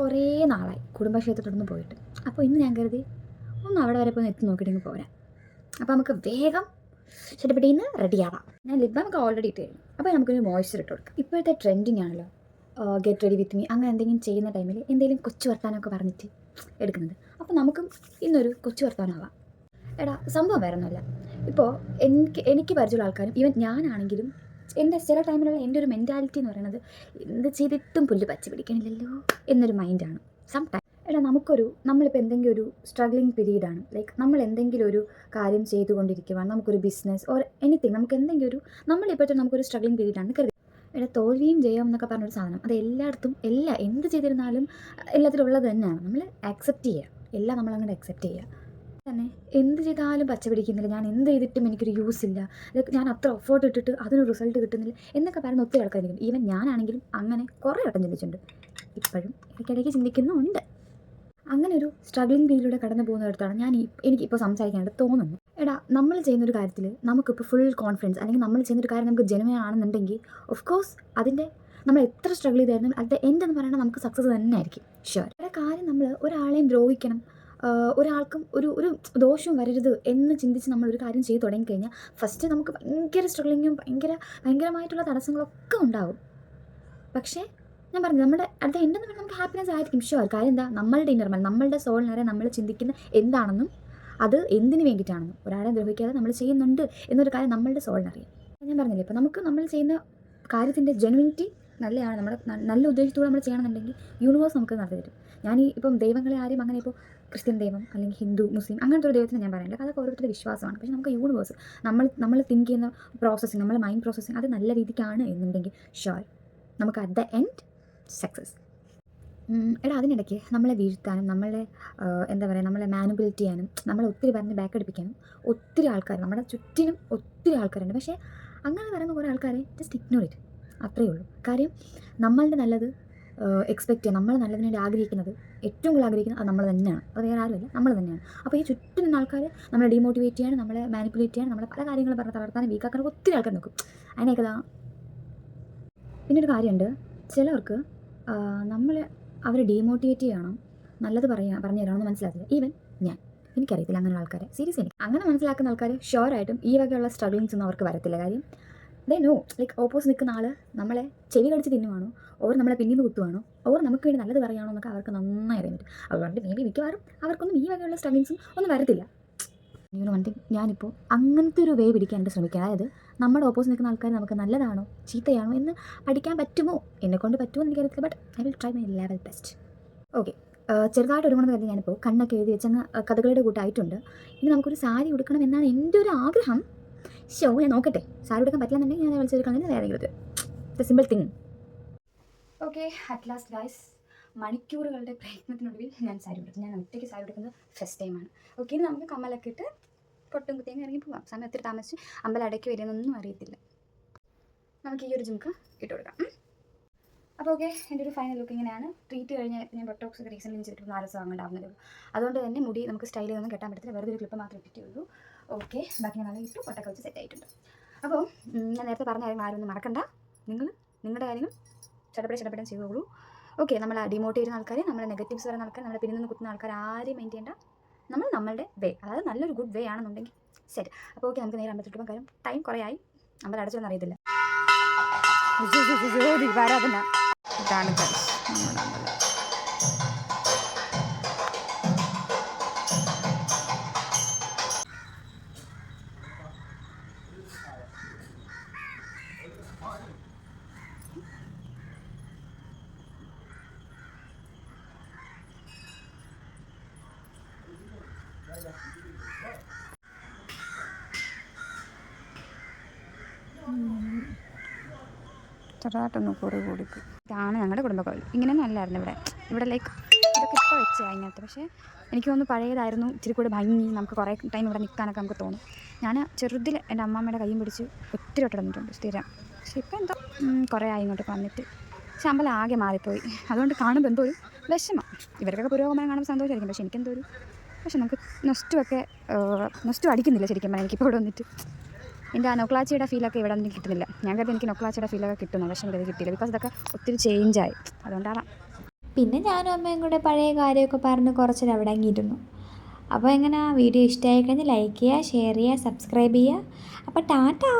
കുറേ നാളായി കുടുംബക്ഷേത്രത്തോടൊന്ന് പോയിട്ട്. അപ്പോൾ ഇന്ന് ഞാൻ കരുതി ഒന്ന് അവിടെ വരെ പോയി എത്തി നോക്കിയിട്ട് പോരാം. അപ്പോൾ നമുക്ക് വേഗം ഷട്ടപ്പെട്ടിന്ന് റെഡിയാവാം. ഞാൻ ലിപ് ബാം ഒക്കെ ഓൾറെഡി ഇട്ട് കഴിഞ്ഞു. അപ്പോൾ നമുക്കൊരു മോയ്സ്ചർ ഇട്ട് കൊടുക്കാം. ഇപ്പോഴത്തെ ട്രെൻഡിങ് ആണല്ലോ ഗെറ്റ് റെഡി വിത്ത് മീ, അങ്ങനെ എന്തെങ്കിലും ചെയ്യുന്ന ടൈമിൽ എന്തെങ്കിലും കൊച്ചു വർത്താനമൊക്കെ പറഞ്ഞിട്ട് എടുക്കുന്നത്. അപ്പോൾ നമുക്കും ഇന്നൊരു കൊച്ചു വർത്താനമാവാം. എടാ, സംഭവം വേറെ ഒന്നുമല്ല. ഇപ്പോൾ എനിക്ക് പരിചയമുള്ള ആൾക്കാരും ഈവൻ ഞാനാണെങ്കിലും എൻ്റെ ചില ടൈമിലുള്ള എൻ്റെ ഒരു മെൻറ്റാലിറ്റി എന്ന് പറയുന്നത് എന്ത് ചെയ്തിട്ടും പുല്ല് പച്ച പിടിക്കണില്ലല്ലോ എന്നൊരു മൈൻഡാണ് സം ടൈം. എടാ, നമ്മളിപ്പോൾ എന്തെങ്കിലും ഒരു സ്ട്രഗ്ലിങ് പീരീഡാണ്, ലൈക്ക് നമ്മൾ എന്തെങ്കിലും ഒരു കാര്യം ചെയ്തുകൊണ്ടിരിക്കുവാണ്, നമുക്കൊരു ബിസിനസ് ഓർ എനിത്തിങ്, നമുക്ക് എന്തെങ്കിലും നമ്മളിപ്പോഴത്തെ നമുക്കൊരു സ്ട്രഗ്ലിങ് പീരീഡാണ് കരുതി. എടാ, തോൽവിയും ജയം എന്നൊക്കെ പറഞ്ഞൊരു സാധനം അത് എല്ലായിടത്തും എന്ത് ചെയ്തിരുന്നാലും എല്ലാത്തിലും ഉള്ളത് തന്നെയാണ്. നമ്മൾ ആക്സെപ്റ്റ് ചെയ്യുക, എല്ലാം നമ്മളങ്ങനെ ആക്സെപ്റ്റ് ചെയ്യുക തന്നെ. എന്ത് ചെയ്താലും പച്ച പിടിക്കുന്നില്ല, ഞാൻ എന്ത് ചെയ്തിട്ടും എനിക്കൊരു യൂസ് ഇല്ല, ലൈക്ക് ഞാൻ അത്ര എഫേർട്ട് ഇട്ടിട്ട് അതിനൊരു റിസൾട്ട് കിട്ടുന്നില്ല എന്നൊക്കെ പറയുന്ന ഒത്തിരി ആൾക്കാരായിരിക്കും. ഈവൻ ഞാനാണെങ്കിലും അങ്ങനെ കുറേ വട്ടം ചിന്തിച്ചിട്ടുണ്ട്, ഇപ്പോഴും ഇടയ്ക്കിടയ്ക്ക് ചിന്തിക്കുന്നുമുണ്ട്. അങ്ങനെ ഒരു സ്ട്രഗ്ലിംഗ് പീരീഡിലൂടെ കടന്നു പോകുന്നിടത്താണ് എനിക്കിപ്പോൾ സംസാരിക്കാനായിട്ട് തോന്നുന്നത്. എടാ, നമ്മൾ ചെയ്യുന്നൊരു കാര്യത്തിൽ നമുക്കിപ്പോൾ ഫുൾ കോൺഫിഡൻസ്, അല്ലെങ്കിൽ നമ്മൾ ചെയ്യുന്നൊരു കാര്യം നമുക്ക് ജെനുവിൻ ആണെന്നുണ്ടെങ്കിൽ ഓഫ് കോഴ്സ് അതിൻ്റെ നമ്മൾ എത്ര സ്ട്രഗിൾ ചെയ്തായിരുന്നു അറ്റ് ദ എൻഡ് എന്ന് പറയുന്നത് നമുക്ക് സക്സസ് തന്നെ ആയിരിക്കും ഷുവർ. ഒരു കാര്യം നമ്മൾ ഒരാളെയും ദ്രോഹിക്കണം, ഒരാൾക്കും ഒരു ദോഷവും വരരുത് എന്ന് ചിന്തിച്ച് നമ്മളൊരു കാര്യം ചെയ്ത് തുടങ്ങിക്കഴിഞ്ഞാൽ ഫസ്റ്റ് നമുക്ക് ഭയങ്കര സ്ട്രഗ്ലിങ്ങും ഭയങ്കരമായിട്ടുള്ള തടസ്സങ്ങളൊക്കെ ഉണ്ടാവും. പക്ഷേ ഞാൻ പറഞ്ഞു, നമ്മുടെ അറ്റ് ദ എൻഡ് എന്ന് പറഞ്ഞാൽ നമുക്ക് ഹാപ്പിനെസ് ആയിരിക്കും ഷുവർ. കാര്യം എന്താ, നമ്മളുടെ ഇന്നർമൽ, നമ്മളുടെ സോളിനേറെ നമ്മൾ ചിന്തിക്കുന്ന എന്താണെന്നും അത് എന്തിനു വേണ്ടിയിട്ടാണെന്നും ഒരാളെ ദ്രോഹിക്കാതെ നമ്മൾ ചെയ്യുന്നുണ്ട് എന്നൊരു കാര്യം നമ്മളുടെ സോളിനറിയാം. ഞാൻ പറഞ്ഞില്ലേ, ഇപ്പോൾ നമ്മൾ ചെയ്യുന്ന കാര്യത്തിൻ്റെ ജെനുവിനിറ്റി നല്ലതാണ്, നമ്മുടെ നല്ല ഉദ്ദേശത്തോടെ നമ്മൾ ചെയ്യണമെന്നുണ്ടെങ്കിൽ യൂണിവേഴ്സ് നമുക്ക് നടത്തി തരും. ഇപ്പം ദൈവങ്ങളെ ആരും അങ്ങനെ ഇപ്പോൾ ക്രിസ്ത്യൻ ദൈവം അല്ലെങ്കിൽ ഹിന്ദു മുസ്ലിം അങ്ങനത്തെ ഒരു ദൈവത്തിന് ഞാൻ പറയുന്നില്ല, അതൊക്കെ ഓരോരുത്തരുടെ വിശ്വാസമാണ്. പക്ഷേ നമുക്ക് യൂണിവേഴ്സ് നമ്മൾ തിങ്ക് ചെയ്യുന്ന പ്രോസസ്സിങ്, നമ്മുടെ മൈൻഡ് പ്രോസസ്സിങ് അത് നല്ല രീതിക്കാണ് എന്നുണ്ടെങ്കിൽ ഷുവർ നമുക്ക് അറ്റ് ദ എൻഡ് സക്സസ്. എടാ, അതിനിടയ്ക്ക് നമ്മളെ വീഴ്ത്താനും നമ്മളെ നമ്മളെ മാനിപ്പുലേറ്റ് ചെയ്യാനും നമ്മളെ ഒത്തിരി പറഞ്ഞ് ബാക്ക് അടിപ്പിക്കാനും ഒത്തിരി ആൾക്കാർ നമ്മുടെ ചുറ്റിനും ഒത്തിരി ആൾക്കാരുണ്ട്. പക്ഷേ അങ്ങനെ പറയുന്ന കുറേ ആൾക്കാരെ ജസ്റ്റ് ഇഗ്നോർ ചെയ്ത് അത്രയേ ഉള്ളൂ. കാര്യം നമ്മളുടെ നല്ലത് എക്സ്പെക്റ്റ് ചെയ്യുക, നമ്മൾ നല്ലതിന് വേണ്ടി ആഗ്രഹിക്കുന്നത്, ഏറ്റവും കൂടുതൽ ആഗ്രഹിക്കുന്നത് അത് നമ്മൾ തന്നെയാണ്, അത് വേറെ ആരുമല്ല, നമ്മൾ തന്നെയാണ്. അപ്പോൾ ഈ ചുറ്റും നിന്ന ആൾക്കാർ നമ്മളെ ഡീമോട്ടിവേറ്റ് ചെയ്യാനും നമ്മളെ മാനിപ്പുലേറ്റ് ചെയ്യാനും നമ്മളെ പല കാര്യങ്ങളും പറഞ്ഞ് തളർത്താനും വീക്കാക്കാനും ഒത്തിരി ആൾക്കാർ നോക്കും. അതിനൊക്കെ പിന്നൊരു കാര്യമുണ്ട്, ചിലർക്ക് അവരെ ഡീമോട്ടിവേറ്റ് ചെയ്യണം, നല്ലത് പറഞ്ഞു തരണമെന്ന് മനസ്സിലാക്കില്ല. ഈവൻ എനിക്കറിയത്തില്ല അങ്ങനെ ആൾക്കാരെ, സീരിയസ്ലി അങ്ങനെ മനസ്സിലാക്കുന്ന ആൾക്കാർ ഷുവറായിട്ടും ഈ വകയുള്ള സ്ട്രഗ്ലിങ്സ് ഒന്നും അവർക്ക് വരത്തില്ല. കാര്യം ദേ നോ, ലൈക്ക് ഓപ്പോസിറ്റ് നിൽക്കുന്ന ആൾ നമ്മളെ ചെവി കടിച്ച് തിന്നുവാണോ, ഓർ നമ്മളെ പിന്നീട് കുത്തുവാണോ, ഓർ നമുക്ക് വേണ്ടി നല്ലത് പറയുകയാണോ എന്നൊക്കെ അവർക്ക് നന്നായി അറിയാൻ പറ്റും. അതുകൊണ്ട് മേ ബി മിക്കവാറും അവർക്കൊന്നും ഈ വകയുള്ള സ്ട്രഗ്ലിങ്സും ഒന്നും വരത്തില്ല. ഞാനിപ്പോൾ അങ്ങനത്തെ ഒരു വേ പിടിക്കാനായിട്ട് ശ്രമിക്കുക. അതായത് നമ്മുടെ ഓപ്പോസിറ്റ് നിൽക്കുന്ന ആൾക്കാർ നമുക്ക് നല്ലതാണോ ചീത്തയാണോ എന്ന് പഠിക്കാൻ പറ്റുമോ, എന്നെക്കൊണ്ട് പറ്റുമോ എന്ന് എനിക്കറിയത്തില്ല. But I will try my level best. Okay, ചെറുതായിട്ട് ഒരുങ്ങുന്ന കാര്യം ഞാനിപ്പോൾ കണ്ണൊക്കെ എഴുതി വെച്ചങ്ങ് കഥകളുടെ കൂട്ടായിട്ടുണ്ട്. ഇനി നമുക്കൊരു സാരി ഉടുക്കണം എന്നാണ് എൻ്റെ ഒരു ആഗ്രഹം. ഞാൻ നോക്കട്ടെ, സാരി ഉടുക്കാൻ പറ്റില്ലെന്നുണ്ടെങ്കിൽ ഞാൻ വിളിച്ചെടുക്കുന്നത് വേറെ ഏതെങ്കിലും the simple thing. Okay, at last guys, മണിക്കൂറുകളുടെ പ്രയത്നത്തിനൊടുവിൽ ഞാൻ സാരി ഉടുക്കും. ഞാൻ ഒറ്റയ്ക്ക് സാരി ഉടുക്കുന്നത് ഫസ്റ്റ് ടൈമാണ്. ഓക്കെ, ഇനി നമുക്ക് കമ്മലൊക്കെ ഇട്ട് പൊട്ടും കുത്തിയും ഇറങ്ങി പോകാം. സമയം ഒത്തിരി താമസിച്ച് അമ്പലം അടയ്ക്ക് വരുന്നൊന്നും അറിയത്തില്ല. നമുക്ക് ഈ ഒരു ജിംക്ക് ഇട്ട് കൊടുക്കാം. അപ്പോൾ ഓക്കെ, എൻ്റെ ഒരു ഫൈനൽ ലുക്ക് ഇങ്ങനെയാണ്. ട്രീറ്റ് കഴിഞ്ഞ് ഞാൻ ബൊട്ടോക്സ് ഒക്കെ റീസെൻ്റ് ചെയ്തിട്ട് 4 ദിവസം ഉണ്ടാവുന്നതേ ഉള്ളൂ. അതുകൊണ്ട് തന്നെ മുടി നമുക്ക് സ്റ്റൈൽ ചെയ്തൊന്നും കെട്ടാൻ പറ്റത്തില്ല, വെറുതെ ഒരു ക്ലിപ്പ് മാത്രമേ ഇട്ടിട്ടുള്ളൂ. ഓക്കെ, ബാക്കി ഞാൻ നല്ല ഇട്ടു, പൊട്ടൊക്കെ വെച്ച് സെറ്റ് ആയിട്ടുണ്ട്. അപ്പോൾ ഞാൻ നേരത്തെ പറഞ്ഞ കാര്യം ആരും ഒന്നും മറക്കണ്ട. നിങ്ങളുടെ കാര്യങ്ങൾ ചടപടം ചെയ്തോളൂ. ഓക്കെ, നമ്മളെ ഡിമോട്ട് ചെയ്യുന്ന ആൾക്കാർ, നമ്മളെ നെഗറ്റീവ്സ് വരുന്ന ആൾക്കാർ, നമ്മളെ പിന്നിൽ നിന്ന് കുത്തുന്ന ആൾക്കാർ ആരെയും മെയിൻ ചെയ്യേണ്ട. നമ്മളുടെ വേ, അതായത് നല്ലൊരു ഗുഡ് വേ ആണെന്നുണ്ടെങ്കിൽ സെറ്റ്. അപ്പോൾ ഓക്കെ, നമുക്ക് നേരെ അമ്പലത്തിൽ പോകാൻ. കാര്യം ടൈം കുറേ ആയി, അമ്പലം അടച്ചൊന്നും അറിയത്തില്ല. ഇതാണ് നമ്മുടെ അമ്പലം. ചെറുതായിട്ടൊന്ന് കൂടിപ്പോയി. ഇതാണ് ഞങ്ങളുടെ കുടുംബക്കോവിൽ. ഇങ്ങനെയൊന്നും അല്ലായിരുന്നു ഇവിടെ ലൈക്ക് ഇതൊക്കെ ഇപ്പോൾ വെച്ചാൽ അതിനകത്ത്. പക്ഷേ എനിക്ക് തോന്നുന്നു പഴയതായിരുന്നു ഇച്ചിരി കൂടെ ഭംഗി, നമുക്ക് കുറേ ടൈം ഇവിടെ നിൽക്കാനൊക്കെ നമുക്ക് തോന്നും. ഞാൻ ചെറുതിൽ എൻ്റെ അമ്മമ്മയുടെ കയ്യും പിടിച്ച് ഒത്തിരി വട്ടം വന്നിട്ടുണ്ട് സ്ഥിരം. പക്ഷേ ഇപ്പോൾ എന്തോ കുറേ ആയി ഇങ്ങോട്ട് വന്നിട്ട്. പക്ഷെ അമ്പലം ആകെ മാറിപ്പോയി. അതുകൊണ്ട് കാണുമ്പോൾ എന്തോ ഒരു വിഷമം. ഇവർക്കൊക്കെ പുരോഗമനം കാണുമ്പോൾ സന്തോഷമായിരിക്കും, പക്ഷേ എനിക്കെന്തോ ഒരു നമുക്ക് നൊസ്റ്റു അടിക്കുന്നില്ല ശരിക്കും പറഞ്ഞാൽ. എനിക്കിപ്പോൾ ഇവിടെ വന്നിട്ട് എൻ്റെ ആ നൊക്ലാച്ചിയുടെ ഫീലൊക്കെ ഇവിടെ ഒന്നും കിട്ടുന്നില്ല. ഞാൻ കരുതി എനിക്ക് നൊക്ലാച്ചിയുടെ ഫീലൊക്കെ കിട്ടുന്നു, പക്ഷേ എനിക്കത് കിട്ടിയില്ല. ബിക്കോസ് ഇതൊക്കെ ഒത്തിരി ചേഞ്ചായി, അതുകൊണ്ടാണ്. പിന്നെ ഞാനും അമ്മയും കൂടെ പഴയ കാര്യമൊക്കെ പറഞ്ഞ് കുറച്ചേരം അവിടെ അങ്ങിയിരുന്നു. അപ്പോൾ എങ്ങനെ വീഡിയോ ഇഷ്ടമായി കഴിഞ്ഞാൽ ലൈക്ക് ചെയ്യുക, ഷെയർ ചെയ്യുക, സബ്സ്ക്രൈബ് ചെയ്യുക. അപ്പോൾ ടാറ്റാ.